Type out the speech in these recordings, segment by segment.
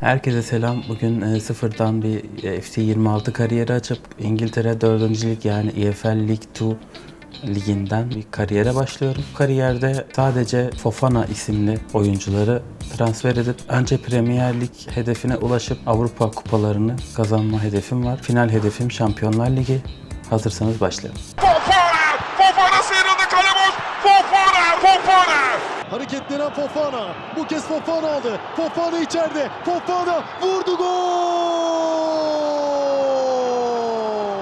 Herkese selam. Bugün sıfırdan bir FC26 kariyeri açıp İngiltere 4. Lig yani EFL League 2 liginden bir kariyere başlıyorum. Kariyerde sadece Fofana isimli oyuncuları transfer edip önce Premier Lig hedefine ulaşıp Avrupa kupalarını kazanma hedefim var. Final hedefim Şampiyonlar Ligi. Hazırsanız başlayalım. Fofana! Fofana sıyrıldı, kale boş! Fofana! Fofana! Hareketlenen Fofana. Bu kez Fofana aldı. Fofana içeride. Fofana vurdu, gol!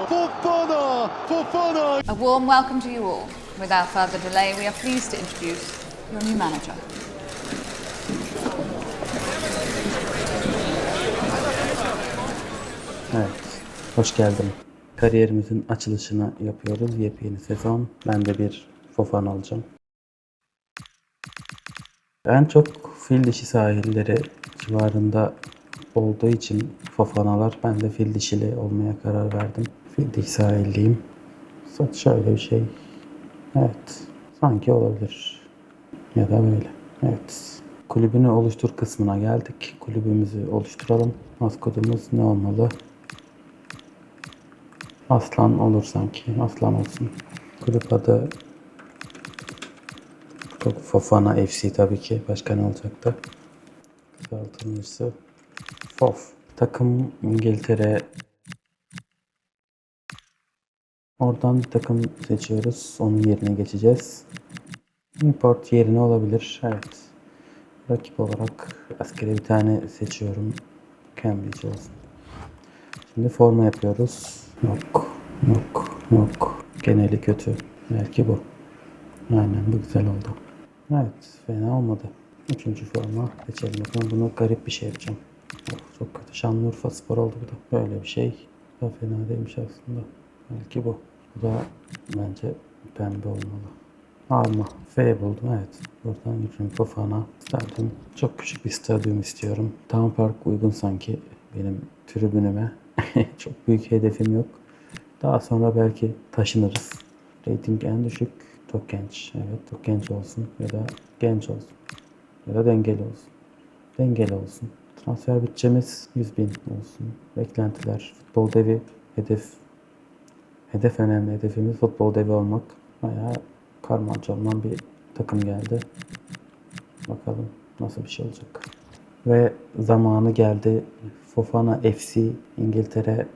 Fofana! Fofana! A warm welcome to you all. Without further delay, we are pleased to introduce your new manager. Evet, hoş geldin. Kariyerimizin açılışını yapıyoruz. Yepyeni sezon. Ben de bir Fofana alacağım. En çok fil dişi sahilleri civarında olduğu için Fofanalar, ben de fil dişili olmaya karar verdim. Fil dişi sahilliyim. Saç şöyle bir şey. Evet. Sanki olabilir. Ya da böyle. Evet. Kulübünü oluştur kısmına geldik. Kulübümüzü oluşturalım. Maskotumuz ne olmalı? Aslan olur sanki. Aslan olsun. Kulüp adı Fofana FC tabii ki. Başka ne olacaktı? Kısaltılmışı FOF. Takım İngiltere. Oradan bir takım seçiyoruz. Onun yerine geçeceğiz. Import yerine olabilir. Evet. Rakip olarak askeri bir tane seçiyorum. Cambridge olsun. Şimdi forma yapıyoruz. Yok. Yok. Yok. Geneli kötü. Belki bu. Aynen, bu güzel oldu. Evet. Fena olmadı. Üçüncü forma seçelim. Bakalım, bunu garip bir şey yapacağım. Of, çok kötü. Şanlıurfaspor oldu bu da. Böyle bir şey. Da fena değilmiş aslında. Belki bu. Bu da bence pembe olmalı. Alma. F buldum, evet. Buradan yürüyorum. Fofana. Stadyum. Çok küçük bir stadyum istiyorum. Town Park uygun sanki benim tribünüme. Çok büyük hedefim yok. Daha sonra belki taşınırız. Rating en düşük. Çok genç. Evet, çok genç olsun. Ya da genç olsun. Ya da dengeli olsun. Dengeli olsun. Transfer bütçemiz 100.000 olsun. Beklentiler. Futbol devi. Hedef önemli. Hedefimiz futbol devi olmak. Bayağı karmacaman bir takım geldi. Bakalım nasıl bir şey olacak. Ve zamanı geldi. Fofana FC İngiltere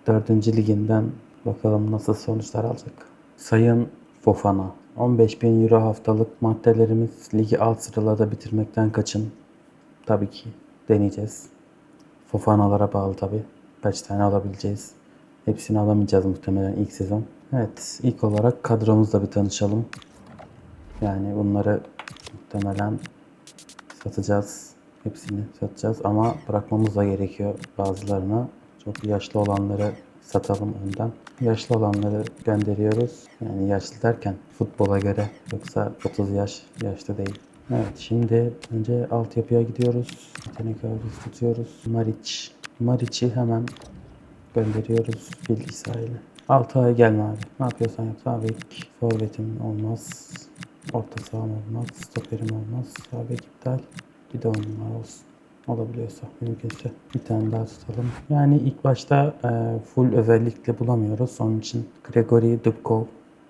4. liginden bakalım nasıl sonuçlar alacak. Sayın Fofana, 15.000 euro haftalık maddelerimiz, ligi alt sıralarda bitirmekten kaçın. Tabii ki deneyeceğiz. Fofanalara bağlı tabii. Kaç tane alabileceğiz. Hepsini alamayacağız muhtemelen ilk sezon. Evet, ilk olarak kadromuzla bir tanışalım. Yani bunları muhtemelen satacağız. Hepsini satacağız ama bırakmamız da gerekiyor bazılarını. Çok yaşlı olanları satalım önden. Yaşlı olanları gönderiyoruz. Yani yaşlı derken futbola göre, yoksa 30 yaş yaşlı değil. Evet, şimdi önce altyapıya gidiyoruz. Yetenek avcısı tutuyoruz. Mariç'i hemen gönderiyoruz bilgisayarıyla. 6 ay gelme abi. Ne yapıyorsan yap. Sağ bek forvetim olmaz. Orta saham olmaz. Stoperim olmaz. Sağ bek iptal. Bir de 10 numara olsun. Olabiliyorsa, mümkünse. Bir tane daha tutalım. Yani ilk başta full özellikle bulamıyoruz. Onun için Gregory Dubkov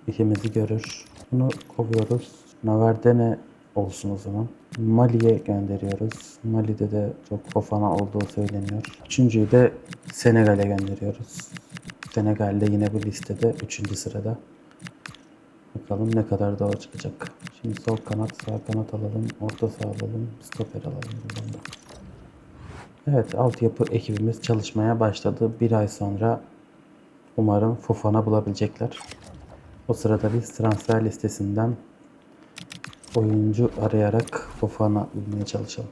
işimizi görür. Bunu kovuyoruz. Navardene olsun o zaman. Mali'ye gönderiyoruz. Mali'de de çok Fofana olduğu söyleniyor. Üçüncüyü de Senegal'e gönderiyoruz. Senegal'de yine bu listede 3. sırada. Bakalım ne kadar daha çıkacak. Şimdi sol kanat, sağ kanat alalım. Orta saha alalım. Stoper alalım buradan da. Evet, altyapı ekibimiz çalışmaya başladı. Bir ay sonra umarım Fofana bulabilecekler. O sırada biz transfer listesinden oyuncu arayarak Fofana bulmaya çalışalım.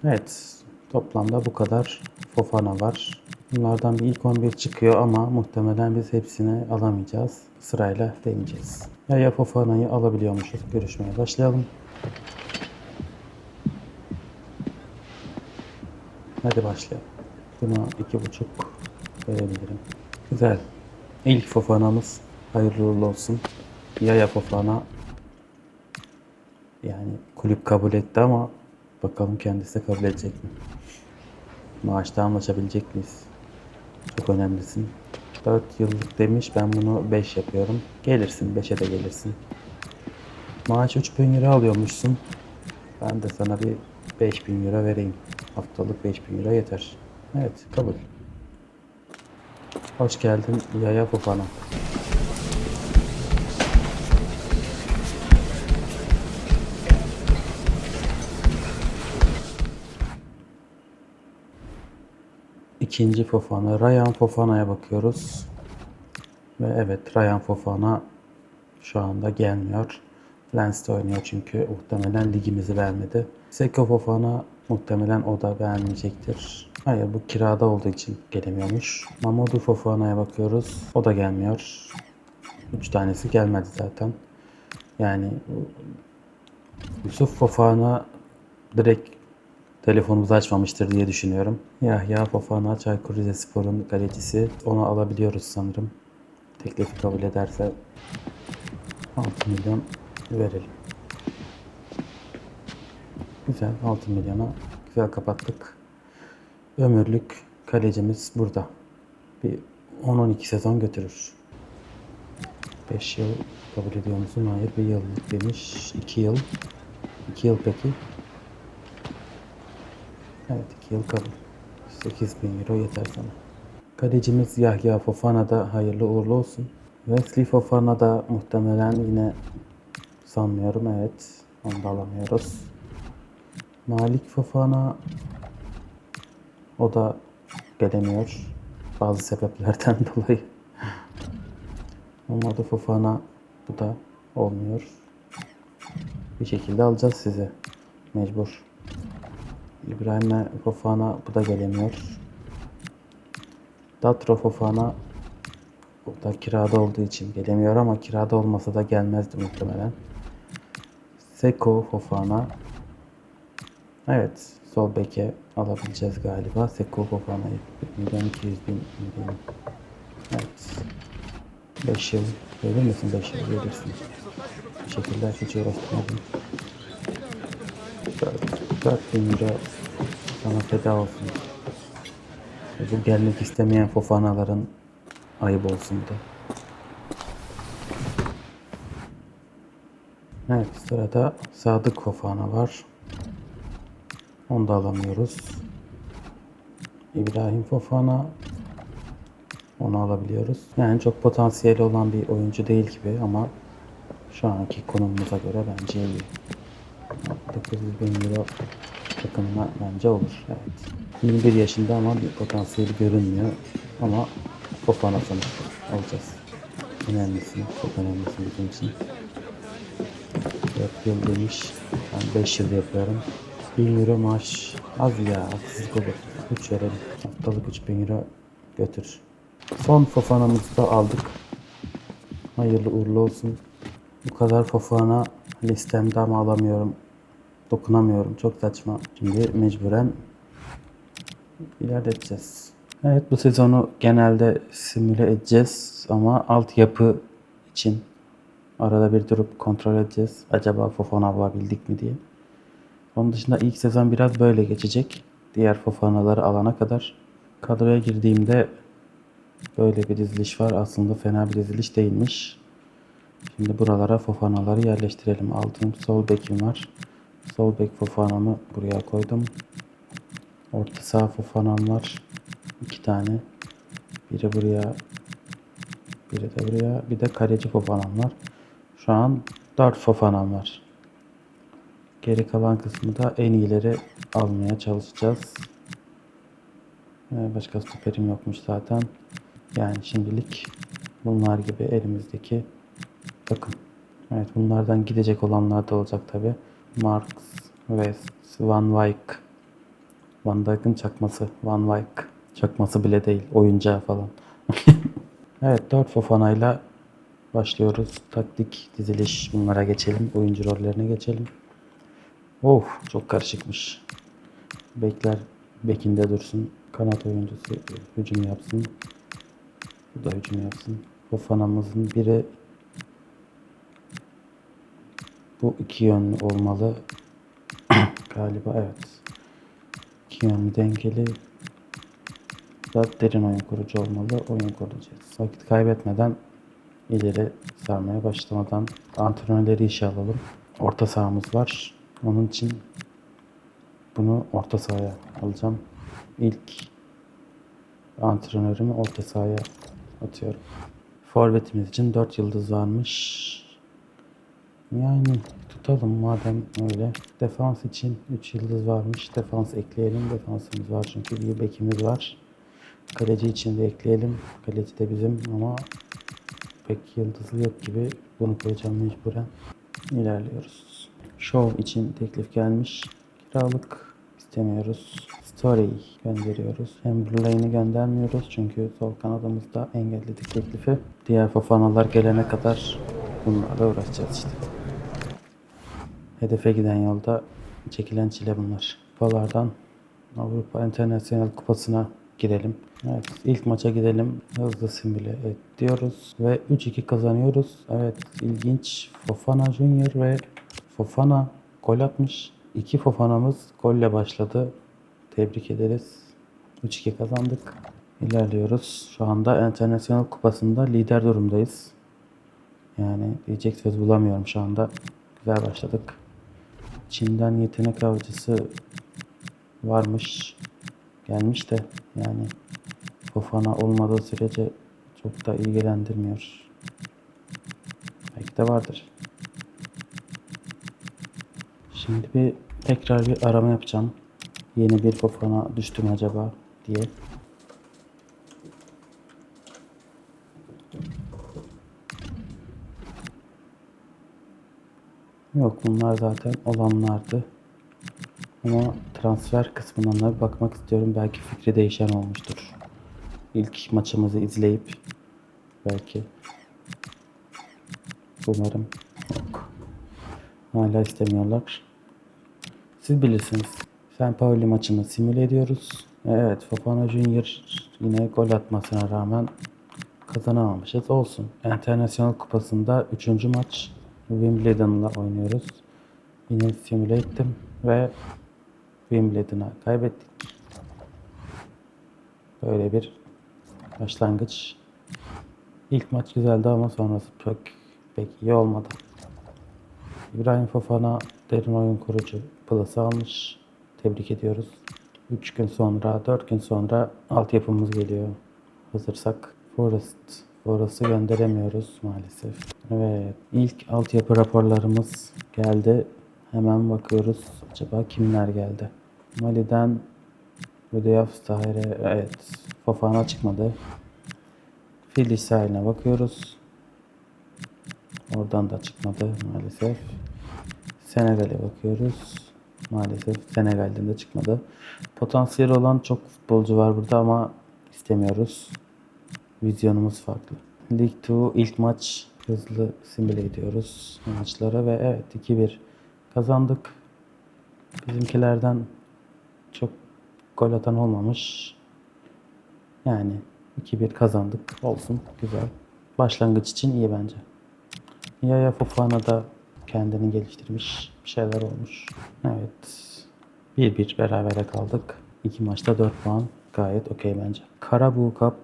Evet, toplamda bu kadar Fofana var. Bunlardan bir ilk 11 çıkıyor ama muhtemelen biz hepsini alamayacağız. Sırayla deneyeceğiz. Ya Fofana'yı alabiliyormuşuz. Görüşmeye başlayalım. Hadi başlayalım. Buna 2,5 verebilirim. Güzel. İlk Fofana'mız hayırlı uğurlu olsun. Yaya Fofana, yani kulüp kabul etti ama Bakalım kendisi de kabul edecek mi? Maaşta anlaşabilecek miyiz? Çok önemlisin. 4 yıllık demiş. Ben bunu 5 yapıyorum. Gelirsin. 5'e de gelirsin. Maaş 3.000 euro alıyormuşsun. Ben de sana bir 5.000 euro vereyim. Haftalık 5.000 euro yeter. Evet, kabul. Hoş geldin Yaya Fofana. İkinci Fofana, Ryan Fofana'ya bakıyoruz. Ve evet, Ryan Fofana şu anda gelmiyor. Lens'te oynuyor çünkü muhtemelen ligimizi vermedi. Seko Fofana muhtemelen o da beğenmeyecektir. Hayır, bu kirada olduğu için gelemiyormuş. Mamadou Fofana'ya bakıyoruz. O da gelmiyor. 3 tanesi gelmedi zaten. Yani Yusuf Fofana direkt telefonumuzu açmamıştır diye düşünüyorum. Yahya Fofana, Çaykur Rizespor'un kalecisi. Onu alabiliyoruz sanırım. Teklifi kabul ederse 6 milyon verelim. Güzel, 6 milyona güzel kapattık. Ömürlük kalecimiz burada. Bir 10-12 sezon götürür. 5 yıl kabul ediyor musun? Hayır, bir yıllık demiş. 2 yıl. 2 yıl peki? Evet, 2 yıl kabul. 8.000 euro yeter sana. Kalecimiz Yahya Fofana da hayırlı uğurlu olsun. Wesley Fofana da muhtemelen yine sanmıyorum. Evet, onu da alamıyoruz. Malik Fofana, o da gelemiyor. Bazı sebeplerden dolayı. Mamadou Fofana, bu da olmuyor. Bir şekilde alacağız sizi. Mecbur. İbrahim Fofana, bu da gelemiyor. Datro Fofana, bu da kirada olduğu için gelemiyor ama kirada olmasa da gelmezdi muhtemelen. Seko Fofana. Evet, sol beke alabileceğiz galiba. Seko Fofana'yı 1.200.000 milyon. Evet. 5 yıl verir misin? 5 yıl verirsin. Bu şekilde hiç uğraştırmadım. 4.000 euro sana feda olsun. Bu gelmek istemeyen Fofana'ların ayıp olsun da. Evet, sırada Sadık Fofana var. Onu da alamıyoruz. İbrahim Fofana, onu alabiliyoruz. Yani çok potansiyeli olan bir oyuncu değil gibi ama şu anki konumumuza göre bence iyi. 900.000 euro takımına bence olur. Evet. 21 yaşında ama bir potansiyeli görünmüyor. Ama Fofana sonuçta alacağız. Önemlisin, çok önemlisin bizim için. 4 yıl demiş. Ben 5 yıl yapıyorum. 1000 euro maaş az ya, haksızlık olur. 3 verelim. Haftalık 3000 euro götür. Son Fofana'mızı da aldık. Hayırlı uğurlu olsun. Bu kadar Fofana listemde ama alamıyorum. Dokunamıyorum. Çok saçma. Şimdi mecburen ilerleteceğiz. Evet, bu sezonu genelde simüle edeceğiz ama altyapı için arada bir durup kontrol edeceğiz. Acaba Fofana alabildik mi diye. Onun dışında ilk sezon biraz böyle geçecek. Diğer Fofana'ları alana kadar. Kadroya girdiğimde böyle bir diziliş var. Aslında fena bir diziliş değilmiş. Şimdi buralara Fofana'ları yerleştirelim. Aldığım sol bekim var. Sol bek Fofana'mı buraya koydum. Orta saha Fofana'm var. 2 tane. Biri buraya. Biri de buraya. Bir de kaleci Fofana'm var. Şu an 4 Fofana'm var. Geri kalan kısmı da en iyileri almaya çalışacağız. Başka stoperim yokmuş zaten. Yani şimdilik bunlar gibi elimizdeki takım. Evet, bunlardan gidecek olanlar da olacak tabi. Marks, West, Van Wijk. Van Dijk'ın çakması. Van Wijk. Çakması bile değil. Oyuncağı falan. Evet, 4 Fofana'yla başlıyoruz. Taktik, diziliş, bunlara geçelim. Oyuncu rollerine geçelim. Of, çok karışıkmış. Bekler bekinde dursun. Kanat oyuncusu hücum yapsın. Bu da hücum yapsın. Fofana'mızın biri bu iki yönlü olmalı. galiba, evet. İki yönlü dengeli. Da derin oyun kurucu olmalı. Oyun kuracağız. Vakit kaybetmeden ileri sarmaya başlamadan antrenörleri işe alalım. Orta sahamız var. Onun için bunu orta sahaya alacağım. İlk antrenörümü orta sahaya atıyorum. Forvetimiz için 4 yıldız varmış. Yani tutalım madem öyle. Defans için 3 yıldız varmış. Defans ekleyelim. Defansımız var çünkü bir bekimiz var. Kaleci için de ekleyelim. Kaleci de bizim ama pek yıldızı yok gibi. Bunu koyacağım mecburen. İlerliyoruz. Show için teklif gelmiş. Kiralık istemiyoruz. Story gönderiyoruz. Chamberlain'i göndermiyoruz çünkü sol kanadımızda engelledik teklifi. Diğer Fofanalar gelene kadar bunlarla uğraşacağız işte. Hedefe giden yolda çekilen çile bunlar. Kupalardan Avrupa Internasyonel Kupası'na girelim. Evet, ilk maça gidelim. Hızlı simüle et diyoruz ve 3-2 kazanıyoruz. Evet, ilginç. Fofana Junior ve Fofana gol atmış. İki Fofana'mız golle başladı. Tebrik ederiz. 3-2 kazandık. İlerliyoruz. Şu anda Internasyonel Kupası'nda lider durumdayız. Yani diyecek söz bulamıyorum şu anda. Güzel başladık. Çin'den yetenek avcısı varmış. Gelmiş de yani Fofana olmadığı sürece çok da ilgilendirmiyor. Belki de vardır. Şimdi tekrar bir arama yapacağım. Yeni bir Fofana düştü mü acaba diye. Yok, bunlar zaten olanlardı. Ama transfer kısmından da bir bakmak istiyorum. Belki fikri değişen olmuştur. İlk maçımızı izleyip belki. Umarım yok. Hala istemiyorlar. Siz bilirsiniz. St. Pauli maçını simüle ediyoruz. Evet, Fofana Junior yine gol atmasına rağmen kazanamamışız. Olsun. Internasyonel Kupası'nda 3. maç Wimbledon'la oynuyoruz. Yine simüle ettim ve Wimbledon'a kaybettik. Böyle bir başlangıç. İlk maç güzeldi ama sonrası pek iyi olmadı. İbrahim Fofana derin oyun kurucu plası almış. Tebrik ediyoruz. 3 gün sonra, 4 gün sonra altyapımız geliyor. Hazırsak Forest'ı gönderemiyoruz maalesef. Evet, ilk altyapı raporlarımız geldi. Hemen bakıyoruz. Acaba kimler geldi? Mali'den Rüdeyaf Tahir'e, evet, Fofana çıkmadı. Fil İsrail'ine bakıyoruz. Oradan da çıkmadı maalesef. Senegal'e bakıyoruz. Maalesef Senegal'den de çıkmadı. Potansiyeli olan çok futbolcu var burada ama istemiyoruz. Vizyonumuz farklı. League 2 ilk maç, hızlı simüle ediyoruz maçlara ve evet 2-1 kazandık. Bizimkilerden çok gol atan olmamış. Yani 2-1 kazandık. Olsun, güzel. Başlangıç için iyi bence. Yaya Fofana da kendini geliştirmiş. Bir şeyler olmuş. Evet. 1-1 berabere kaldık. 2 maçta 4 puan. Gayet okey bence. Carabao Cup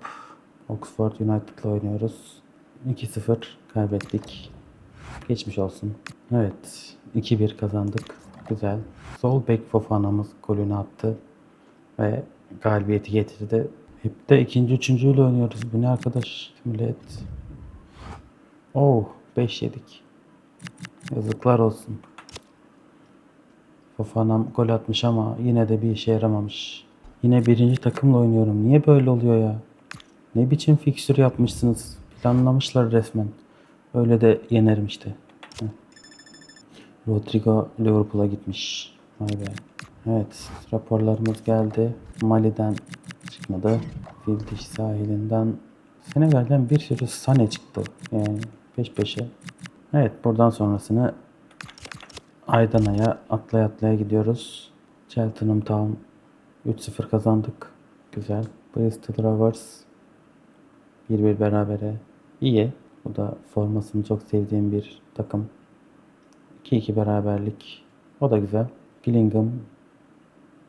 Oxford United'la oynuyoruz. 2-0 kaybettik. Geçmiş olsun. Evet. 2-1 kazandık. Güzel. Sol bek Fofana'mız golünü attı. Ve galibiyeti getirdi. Hep de ikinci, üçüncüyle oynuyoruz. Bu ne arkadaş? Millet. Oh, 5 yedik. Yazıklar olsun. Fofana'm gol atmış ama yine de bir işe yaramamış. Yine birinci takımla oynuyorum. Niye böyle oluyor ya? Ne biçim fikstür yapmışsınız? Planlamışlar resmen. Öyle de yenerim işte. Heh. Rodrigo Liverpool'a gitmiş. Vay be. Evet, raporlarımız geldi. Mali'den çıkmadı. Fil dişi sahilinden, Senegal'den bir sürü Sané çıktı. Yani peş peşe. Evet, buradan sonrasını Aydana'ya atlaya gidiyoruz. Cheltenham Town 3-0 kazandık. Güzel. Bristol Rovers 1-1 berabere. İyi. Bu da formasını çok sevdiğim bir takım. 2-2 beraberlik. O da güzel. Gillingham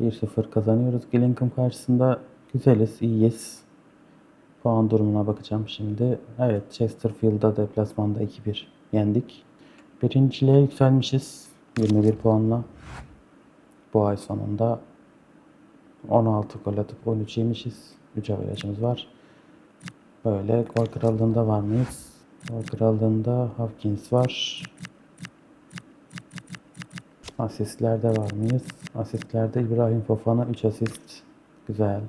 1-0 kazanıyoruz. Gillingham karşısında güzeliz, iyiyiz. Puan durumuna bakacağım şimdi. Evet, Chesterfield'a deplasmanda 2-1 yendik. Birinciliğe yükselmişiz 21 puanla. Bu ay sonunda 16 gol atıp 13 yemişiz. 3 averajımız var. Böyle gol krallığında var mıyız? Gol krallığında Hopkins var. Asistlerde var mıyız? Asistlerde İbrahim Fofana 3 asist. Güzel.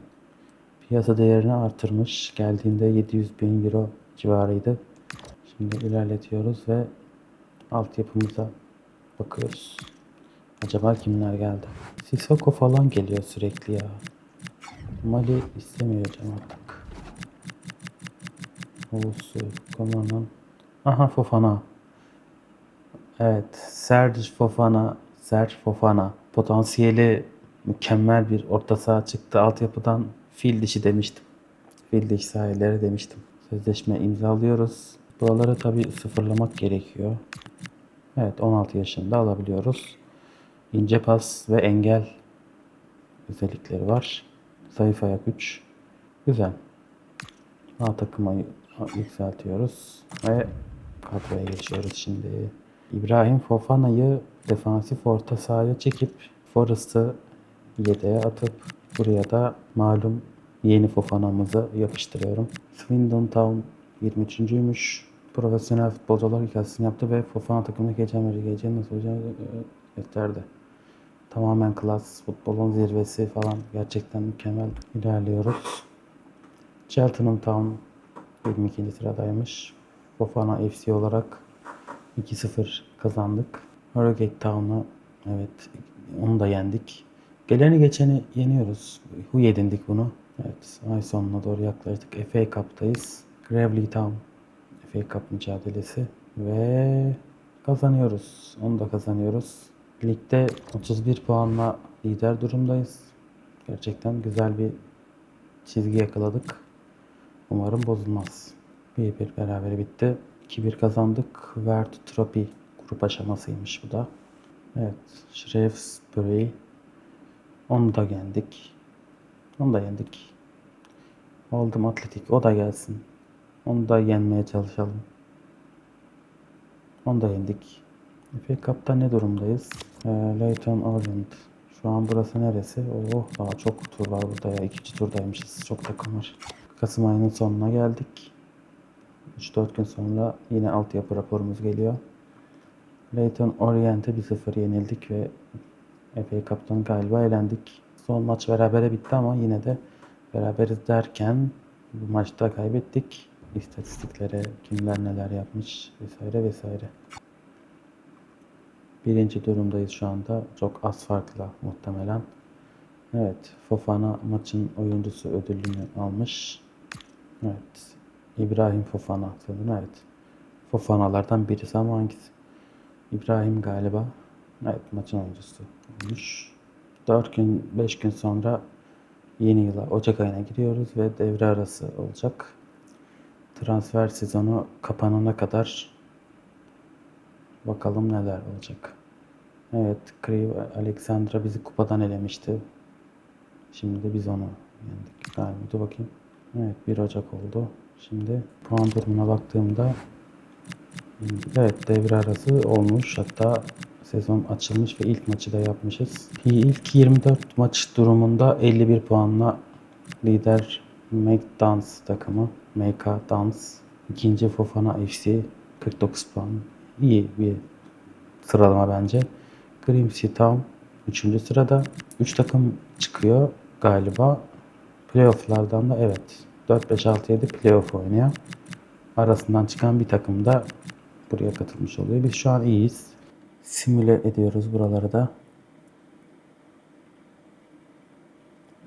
Piyasa değerini artırmış. Geldiğinde 700 bin euro civarıydı. Şimdi ilerletiyoruz ve altyapımıza bakıyoruz. Acaba kimler geldi? Sissoko falan geliyor sürekli ya. Mali istemiyor hocam artık. Oğuz'u, Koman'ın. Aha, Fofana. Evet, Serge Fofana. Potansiyeli mükemmel bir orta saha çıktı. Altyapıdan fil dişi demiştim. Fil dişi sahileri demiştim. Sözleşme imzalıyoruz. Buraları tabii sıfırlamak gerekiyor. Evet, 16 yaşında alabiliyoruz. İnce pas ve engel özellikleri var. Zayıf ayak 3. Güzel. A takıma yükseltiyoruz ve kadroya geçiyoruz şimdi. İbrahim Fofana'yı defansif orta sahaya çekip Forrest'ı yedeğe atıp buraya da malum yeni Fofana'mızı yapıştırıyorum. Swindon Town 23.'üymüş. Profesyonel futbolcular hikayesini yaptı ve Fofana takımına geleceğini nasıl olacağını gösterdi. Tamamen klas, futbolun zirvesi falan, gerçekten mükemmel ilerliyoruz. Cheltenham Town 22. sıradaymış. Fofana FC olarak 2-0 kazandık. Harrogate Town'u, evet, onu da yendik. Geleni geçeni yeniyoruz. Huy edindik bunu. Evet, ay sonuna doğru yaklaştık. FA Cup'tayız. Gravely Town FA Cup mücadelesi ve kazanıyoruz. Onu da kazanıyoruz. Ligde 31 puanla lider durumdayız. Gerçekten güzel bir çizgi yakaladık. Umarım bozulmaz. 1-1 berabere bitti. 2-1 kazandık. World Trophy grup aşamasıymış bu da. Evet, Shrewsbury. Onu da yendik. Onu da yendik. Oldham Athletic, o da gelsin. Onu da yenmeye çalışalım. Onu da yendik. FA Cup'ta ne durumdayız? Leyton Orient. Şu an burası neresi? Oh, daha çok tur var burada ya. 2. turdaymışız. Çok takım var. Kasım ayının sonuna geldik. 3-4 gün sonra yine altyapı raporumuz geliyor. Leyton Orient'e 1-0 yenildik ve FA Cup'tan galiba elendik. Son maç berabere bitti ama yine de beraberiz derken bu maçta kaybettik. İstatistiklere kimler neler yapmış vesaire vesaire. Birinci durumdayız şu anda. Çok az farkla muhtemelen. Evet, Fofana maçın oyuncusu ödülünü almış. Evet, İbrahim Fofana sanırım, evet. Fofanalardan birisi ama hangisi? İbrahim galiba. Evet, maçın oyuncusu olmuş. 4 gün, 5 gün sonra yeni yıla, Ocak ayına giriyoruz ve devre arası olacak. Transfer sezonu kapanana kadar bakalım neler olacak. Evet, Kriv Alexandra bizi kupadan elemişti. Şimdi de biz onu yendik galiba. Dur bakayım. Evet, 1 Ocak oldu. Şimdi puan durumuna baktığımda evet, devre arası olmuş. Hatta sezon açılmış ve ilk maçı da yapmışız. İlk 24 maç durumunda 51 puanla lider Make Dance takımı. Make Dance. İkinci Fofana FC 49 puan. İyi bir sıralama bence. Grimsby Town 3. sırada. 3 takım çıkıyor galiba. Playoff'lardan da evet. 4-5-6-7 playoff oynuyor. Arasından çıkan bir takım da buraya katılmış oluyor. Biz şu an iyiyiz. Simüle ediyoruz buraları da.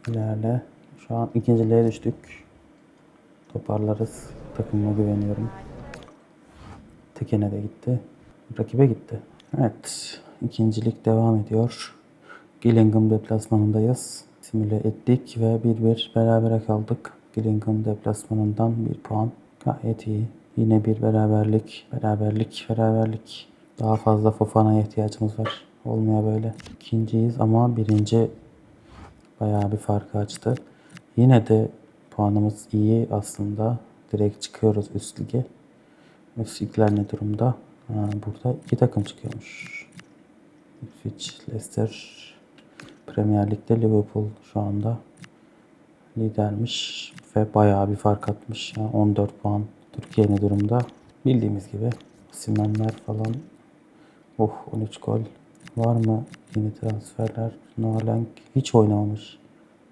İlerle. Şu an ikinciliğe düştük. Toparlarız. Takımıma güveniyorum. Tekene de gitti. Rakibe gitti. Evet. İkincilik devam ediyor. Gillingham deplasmanındayız. Simüle ettik ve 1-1 berabere kaldık. Gillingham deplasmanından 1 puan. Gayet iyi. Yine bir beraberlik. Daha fazla Fofana'ya ihtiyacımız var. Olmuyor böyle. İkinciyiz ama birinci bayağı bir farkı açtı. Yine de puanımız iyi aslında. Direkt çıkıyoruz üst lige. Üst ligler ne durumda? Burada iki takım çıkıyormuş. Ipswich, Leicester. Premier Lig'de Liverpool şu anda lidermiş ve bayağı bir fark atmış. 14 puan. Türkiye ne durumda? Bildiğimiz gibi. Osimhen'ler falan. 13 gol. Var mı yeni transferler? Noah hiç oynamamış.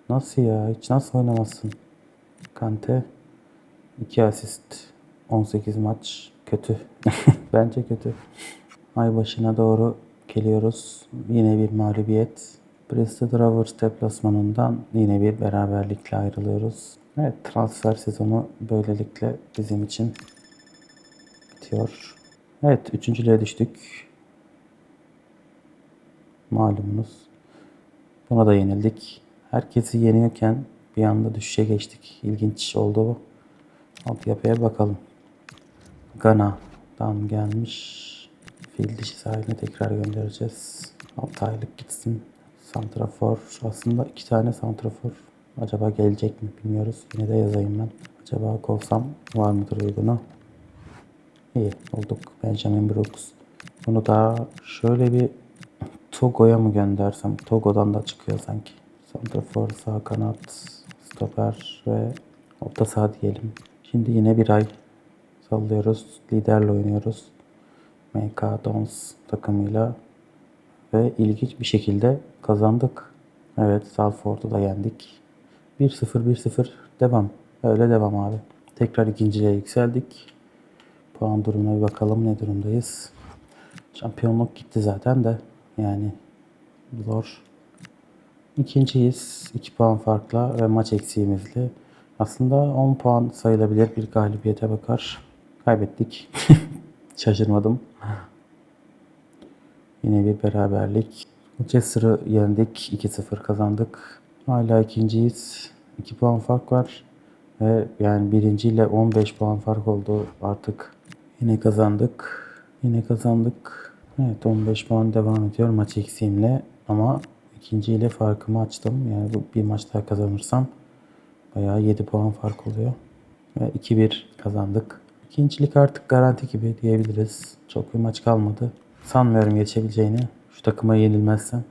Nasıl ya? Hiç nasıl oynamazsın? Kante 2 asist. 18 maç. Kötü. Bence kötü. Ay başına doğru geliyoruz. Yine bir mağlubiyet. Bristol Rovers deplasmanından yine bir beraberlikle ayrılıyoruz. Evet, transfer sezonu böylelikle bizim için bitiyor. Evet, üçüncülüğe düştük. Malumunuz. Buna da yenildik. Herkesi yeniyorken bir anda düşüşe geçtik. İlginç oldu bu. Altyapıya bakalım. Gana'dan gelmiş. Fil dişi sahiline tekrar göndereceğiz. 6 aylık gitsin. Santrafor. Aslında 2 tane santrafor. Acaba gelecek mi bilmiyoruz. Yine de yazayım ben. Acaba kovsam var mıdır uygunu? İyi bulduk. Benjamin Brooks. Bunu da şöyle bir Togo'ya mı göndersem? Togo'dan da çıkıyor sanki. Santrafor, sağ kanat, stoper ve orta saha diyelim. Şimdi yine bir ay sallıyoruz. Liderle oynuyoruz. MK Dons takımıyla ve ilginç bir şekilde kazandık. Evet, Salford'u da yendik. 1-0 devam. Öyle devam abi. Tekrar ikinciliğe yükseldik. Puan durumuna bir bakalım, ne durumdayız. Şampiyonluk gitti zaten de yani zor. İkinciyiz. 2 puan farkla ve maç eksiğimizle. Aslında 10 puan sayılabilir bir galibiyete bakar. Kaybettik. Şaşırmadım. Yine bir beraberlik. Manchester'ı yendik. 2-0 kazandık. Hala ikinciyiz. 2 puan fark var. Ve yani birinciyle 15 puan fark oldu artık. Yine kazandık. Yine kazandık. Evet, 15 puan devam ediyor maç eksiğimle. Ama ikinciyle farkımı açtım. Yani bu bir maç daha kazanırsam bayağı 7 puan fark oluyor. Ve 2-1 kazandık. İkincilik artık garanti gibi diyebiliriz. Çok bir maç kalmadı. Sanmıyorum geçebileceğini. Şu takıma yenilmezsem.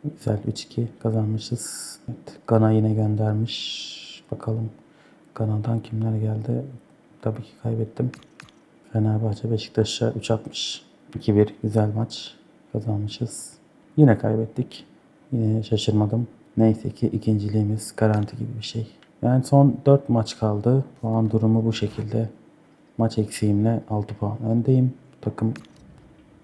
Güzel, 3-2 kazanmışız. Evet, Gana yine göndermiş. Bakalım Gana'dan kimler geldi. Tabii ki kaybettim. Fenerbahçe Beşiktaş'a 3 atmış. 2-1 güzel maç. Kazanmışız. Yine kaybettik. Yine şaşırmadım. Neyse ki ikinciliğimiz garanti gibi bir şey. Yani son 4 maç kaldı. Puan durumu bu şekilde. Maç eksiğimle 6 puan öndeyim. Takım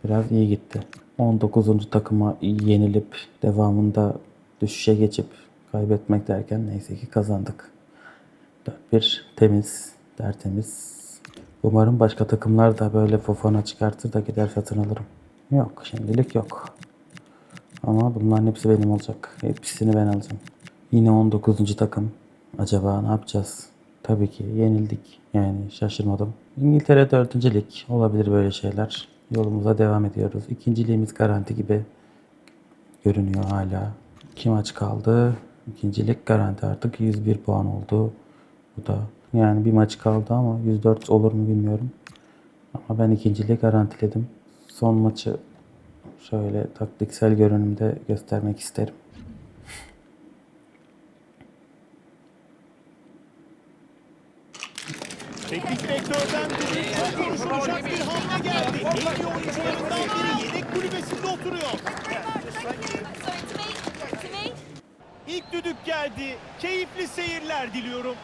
biraz iyi gitti. 19. takıma yenilip devamında düşüşe geçip kaybetmek derken neyse ki kazandık. 4-1 temiz, tertemiz. Umarım başka takımlar da böyle Fofana çıkartır da gider satın alırım. Yok, şimdilik yok. Ama bunların hepsi benim olacak. Hepsini ben alacağım. Yine 19. takım. Acaba ne yapacağız? Tabii ki yenildik. Yani şaşırmadım. İngiltere 4. lig. Olabilir böyle şeyler. Yolumuza devam ediyoruz. İkinciliğimiz garanti gibi görünüyor hala. 2 maç kaldı. İkincilik garanti artık. 101 puan oldu. Bu da yani bir maç kaldı ama 104 olur mu bilmiyorum. Ama ben ikinciliği garantiledim. Son maçı şöyle taktiksel görünümde göstermek isterim. Teknik direktörden biri çok konuşulacak bir hamle geldi. En iyi oyuncularından biri yedek kulübesinde oturuyor. İlk düdük geldi. Keyifli seyirler diliyorum.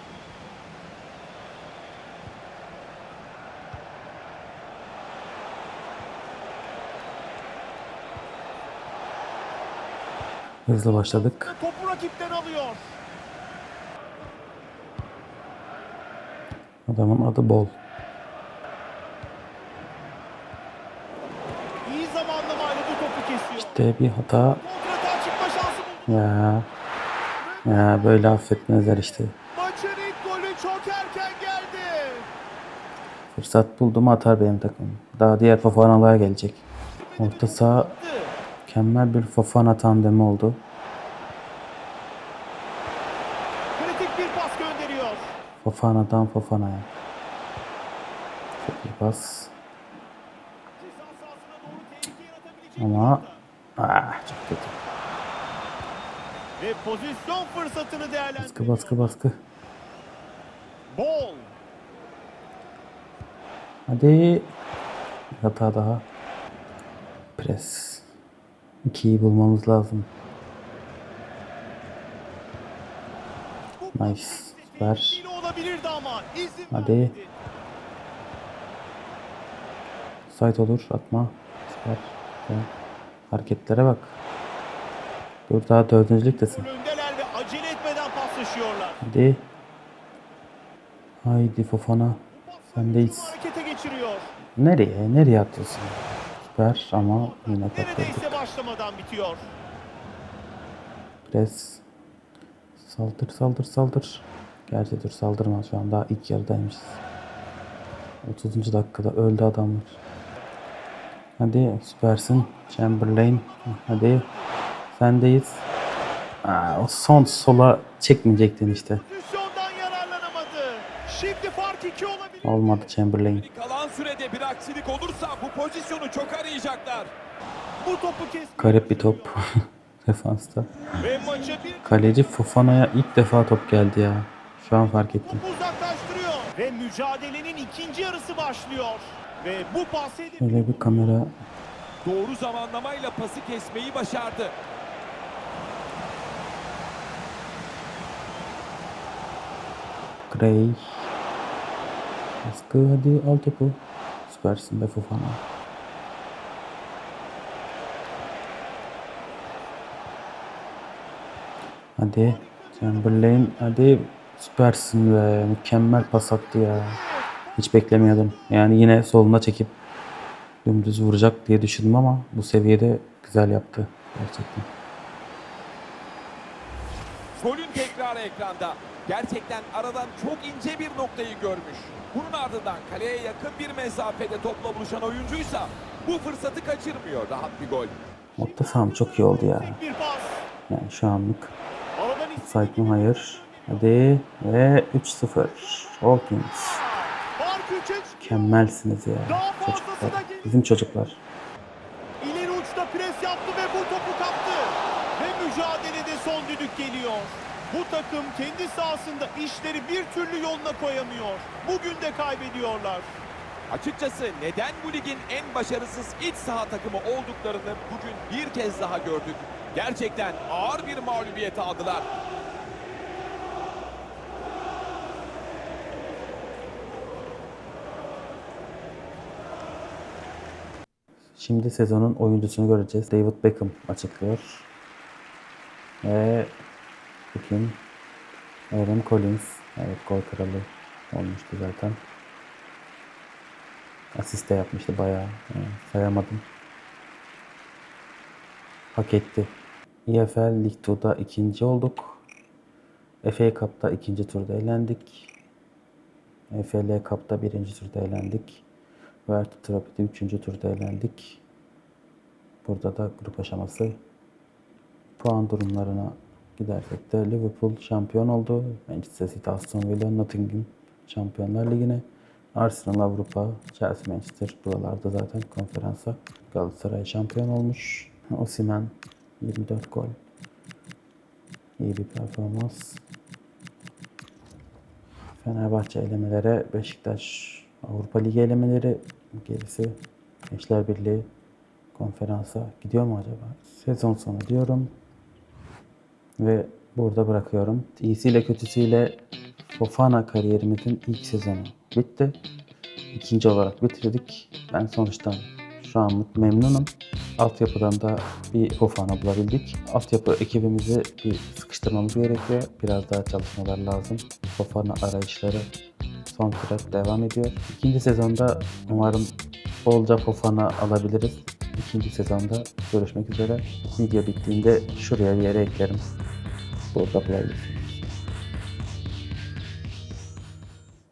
Hızlı başladık. Topu rakipten alıyor. Adamın adı Bol. İyi zamanlamayla bu topu kesiyor. İşte bir hata. Kontrata çıkma şansı buldu. Ya böyle affetmezler işte. Maçın ilk golü çok erken geldi. Fırsat buldu mu atar benim takım. Daha diğer Fofanalar gelecek. Orta saha mükemmel bir Fofana tandemi oldu. Kritik bir pas gönderiyor. Fofana'dan Fofana'ya. Çok iyi pas. Ceza sahasına doğru tehlike yaratabilecek Ama bir anda. çok kötü. Ve pozisyon fırsatını değerlendiriyor. Baskı. Ball. Hadi. Bir hata daha. Pres. 2'yi bulmamız lazım. Nice. Süper. Tehlikeli olabilirdi ama izin Hadi. vermedi. Sait olur. Atma. Süper. Güzel. Hareketlere bak. Dur daha 4. ligdesin. Öndeler ve acele etmeden paslaşıyorlar. Hadi. Haydi Fofana. Sendeyiz. Harekete geçiriyor. Nereye atıyorsun? Süper ama yine kaptırdık. Neredeyse başlamadan bitiyor. Pres. Saldır. Gerçi dur saldırma, şu an daha ilk yarıdaymışız. 30. dakikada öldü adamlar. Hadi süpersin. Chamberlain. Hadi. Sendeyiz. O son sola çekmeyecektin işte. Pozisyondan yararlanamadı. Şimdi fark 2 olabilir. Olmadı Chamberlain. Kalan sürede bir aksilik olursa bu pozisyonu çok arayacaklar. Bu topu kes. Garip bir top. Defansta. Ve maça bir Kaleci Fofana'ya ilk defa top geldi ya. Şu an fark ettim. topu uzaklaştırıyor. Ve mücadelenin ikinci yarısı başlıyor. Ve bu pas hedefi Şöyle bir kamera. Doğru zamanlamayla pası kesmeyi başardı. Gray. Baskı, hadi al topu. Süpersin be Fofana. Hadi Chamberlain, hadi süpersin be. Mükemmel pas attı ya. Hiç beklemiyordum. Yani yine soluna çekip dümdüz vuracak diye düşündüm ama bu seviyede güzel yaptı gerçekten. Golün tekrarı ekranda. Gerçekten aradan çok ince bir noktayı görmüş. Bunun ardından kaleye yakın bir mesafede topla buluşan oyuncuysa bu fırsatı kaçırmıyor. Rahat bir gol. Orta saham çok iyi oldu ya. bir pas. Yani şu anlık. Aradan Sait mi? Hayır. Hadi ve 3-0. Hawkins. fark 3'e çıkıyor. Mükemmelsiniz ya. Çocuklar. Bizim çocuklar. İleri uçta pres yaptı ve bu topu kaptı. Ve mücadelede son düdük geliyor. Bu takım kendi sahasında işleri bir türlü yoluna koyamıyor. Bugün de kaybediyorlar. Açıkçası neden bu ligin en başarısız iç saha takımı olduklarını bugün bir kez daha gördük. Gerçekten ağır bir mağlubiyet aldılar. Şimdi sezonun oyuncusunu göreceğiz. David Beckham açıklıyor. Ve bakayım. Aaron Collins. Evet, gol kralı olmuştu zaten. Asist de yapmıştı bayağı. Yani sayamadım. Hak etti. EFL Lig 2'da ikinci olduk. FA Cup'ta ikinci turda elendik. EFL Cup'ta birinci turda elendik. World Trophy'de üçüncü turda elendik. Burada da grup aşaması. Puan durumlarına gidersek de Liverpool şampiyon oldu. Manchester City, Aston Villa, Nottingham Şampiyonlar Ligi'ne. Arsenal Avrupa, Chelsea, Manchester buralarda zaten konferansa. Galatasaray şampiyon olmuş. Osimhen 24 gol. İyi bir performans. Fenerbahçe elemelere, Beşiktaş Avrupa Ligi elemeleri, gerisi Gençler Birliği konferansa gidiyor mu acaba? Sezon sonu diyorum. Ve burada bırakıyorum. İyisiyle kötüsüyle Fofana kariyerimizin ilk sezonu bitti. İkinci olarak bitirdik. Ben sonuçtan şu anlık memnunum. Altyapıdan da bir Fofana bulabildik. Altyapı ekibimizi bir sıkıştırmamız gerekiyor. Biraz daha çalışmalar lazım. Fofana arayışları son sürat devam ediyor. İkinci sezonda umarım bolca Fofana alabiliriz. İkinci sezonda görüşmek üzere. Video bittiğinde şuraya bir yere eklerim. Burada playlist.